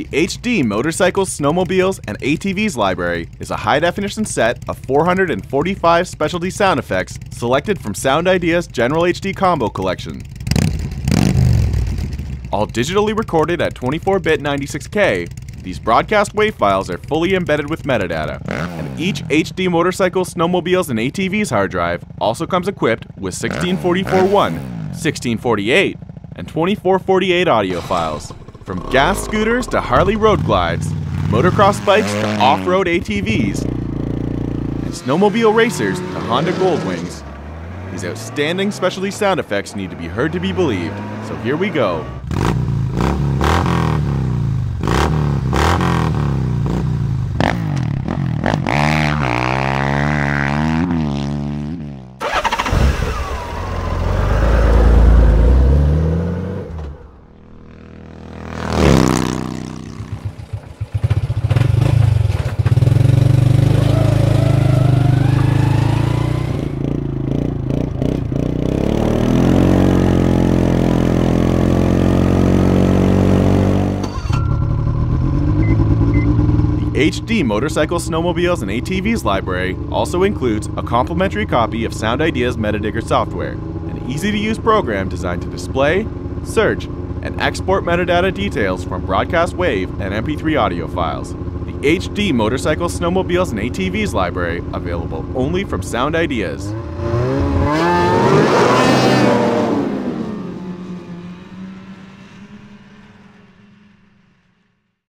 The HD Motorcycles, Snowmobiles, and ATVs library is a high-definition set of 445 specialty sound effects selected from Sound Ideas General HD Combo Collection. All digitally recorded at 24-bit 96K, these broadcast WAV files are fully embedded with metadata, and each HD Motorcycles, Snowmobiles, and ATVs hard drive also comes equipped with 1644.1, 1648, and 2448 audio files. From gas scooters to Harley road glides, motocross bikes to off-road ATVs, and snowmobile racers to Honda Goldwings, these outstanding specialty sound effects need to be heard to be believed, so here we go. HD Motorcycles, Snowmobiles, and ATVs library also includes a complimentary copy of Sound Ideas Metadigger software, an easy-to-use program designed to display, search, and export metadata details from broadcast WAV and MP3 audio files. The HD Motorcycles, Snowmobiles, and ATVs library available only from Sound Ideas.